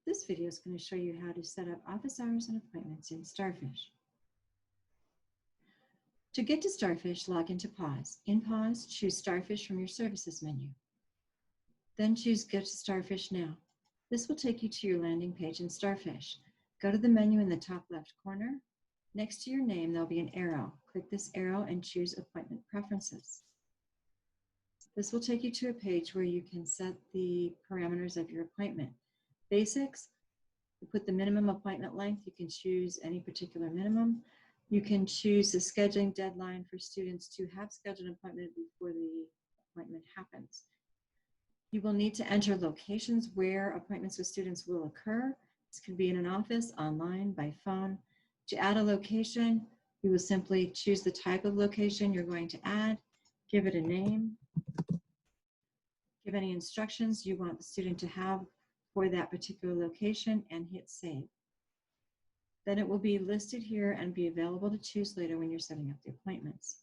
This video is going to show you how to set up office hours and appointments in Starfish. To get to Starfish, log into Pause. In Pause, choose Starfish from your Services menu. Then choose Get to Starfish Now. This will take you to your landing page in Starfish. Go to the menu in the top left corner. Next to your name, there'll be an arrow. Click this arrow and choose Appointment Preferences. This will take you to a page where you can set the parameters of your appointment. Basics, you put the minimum appointment length. You can choose any particular minimum. You can choose the scheduling deadline for students to have scheduled an appointment before the appointment happens. You will need to enter locations where appointments with students will occur. This could be in an office, online, by phone. To add a location, you will simply choose the type of location you're going to add, give it a name, give any instructions you want the student to have for that particular location, and hit save. Then it will be listed here and be available to choose later when you're setting up the appointments.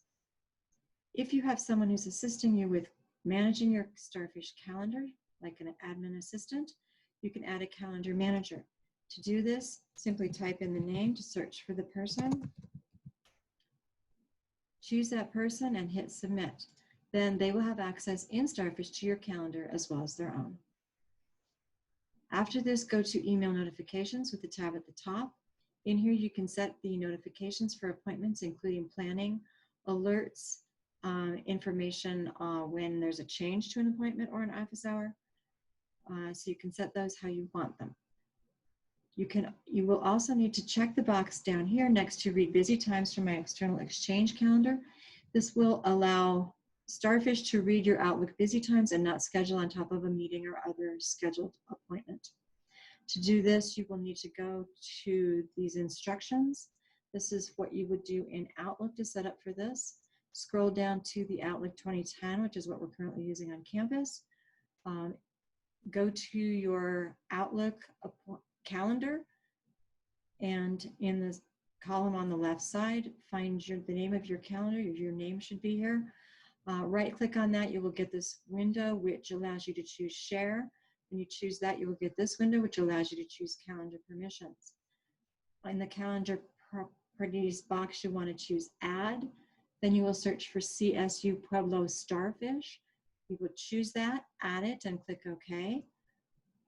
If you have someone who's assisting you with managing your Starfish calendar, like an admin assistant, you can add a calendar manager. To do this, simply type in the name to search for the person, choose that person and hit submit. Then they will have access in Starfish to your calendar as well as their own. After this, go to email notifications with the tab at the top. In here, you can set the notifications for appointments, including planning, alerts, information when there's a change to an appointment or an office hour. So you can set those how you want them. You will also need to check the box down here next to read busy times from my external exchange calendar. This will allow Starfish to read your Outlook busy times and not schedule on top of a meeting or other scheduled appointment. To do this, you will need to go to these instructions. This is what you would do in Outlook to set up for this. Scroll down to the Outlook 2010, which is what we're currently using on campus. Go to your Outlook calendar, and in the column on the left side, find the name of your calendar. Your name should be here. Right-click on that, you will get this window which allows you to choose Share. When you choose that, you will get this window which allows you to choose Calendar Permissions. In the Calendar Properties box, you want to choose Add. Then you will search for CSU Pueblo Starfish. You will choose that, add it, and click OK.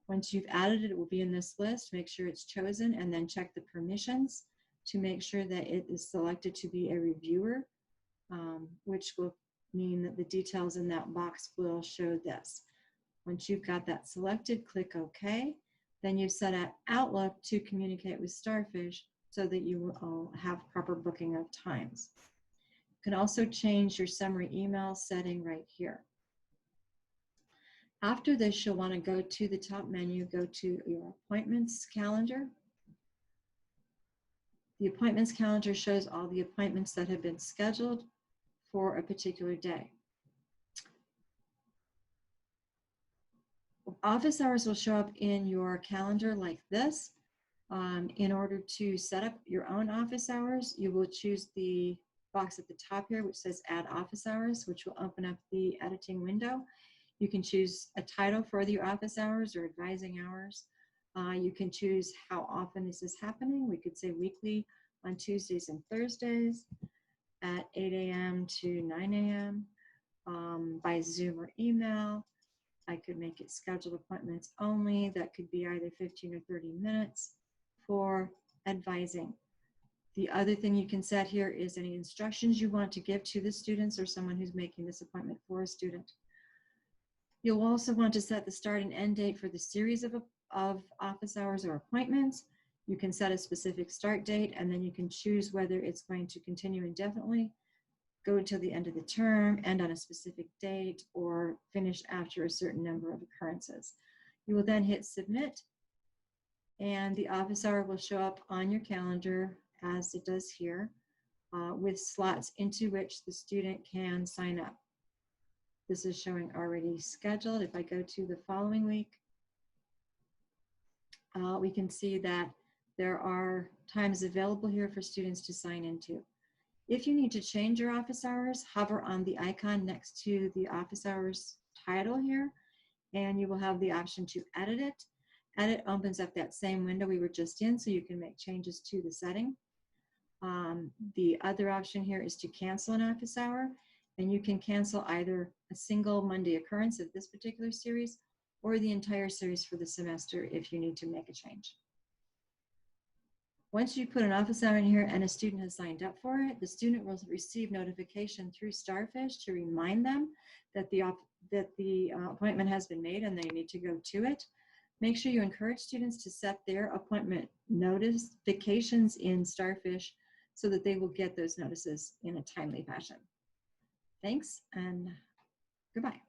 Once you've added it, it will be in this list. Make sure it's chosen, and then check the permissions to make sure that it is selected to be a reviewer, which will mean that the details in that box will show this. Once you've got that selected, click OK. Then you set up Outlook to communicate with Starfish so that you will have proper booking of times. You can also change your summary email setting right here. After this, you'll want to go to the top menu, go to your appointments calendar. The appointments calendar shows all the appointments that have been scheduled for a particular day. Office hours will show up in your calendar like this. In order to set up your own office hours, you will choose the box at the top here, which says Add Office Hours, which will open up the editing window. You can choose a title for your office hours or advising hours. You can choose how often this is happening. We could say weekly on Tuesdays and Thursdays at 8 a.m. to 9 a.m. By Zoom or email. I could make it scheduled appointments only. That could be either 15 or 30 minutes for advising. The other thing you can set here is any instructions you want to give to the students or someone who's making this appointment for a student. You'll also want to set the start and end date for the series of office hours or appointments. You can set a specific start date, and then you can choose whether it's going to continue indefinitely, go until the end of the term, end on a specific date, or finish after a certain number of occurrences. You will then hit submit, and the office hour will show up on your calendar as it does here, with slots into which the student can sign up. This is showing already scheduled. If I go to the following week, we can see that there are times available here for students to sign into. If you need to change your office hours, hover on the icon next to the office hours title here, and you will have the option to edit it. Edit opens up that same window we were just in, so you can make changes to the setting. The other option here is to cancel an office hour, and you can cancel either a single Monday occurrence of this particular series or the entire series for the semester if you need to make a change. Once you put an office hour in here and a student has signed up for it, the student will receive notification through Starfish to remind them that the appointment has been made and they need to go to it. Make sure you encourage students to set their appointment notifications in Starfish so that they will get those notices in a timely fashion. Thanks and goodbye.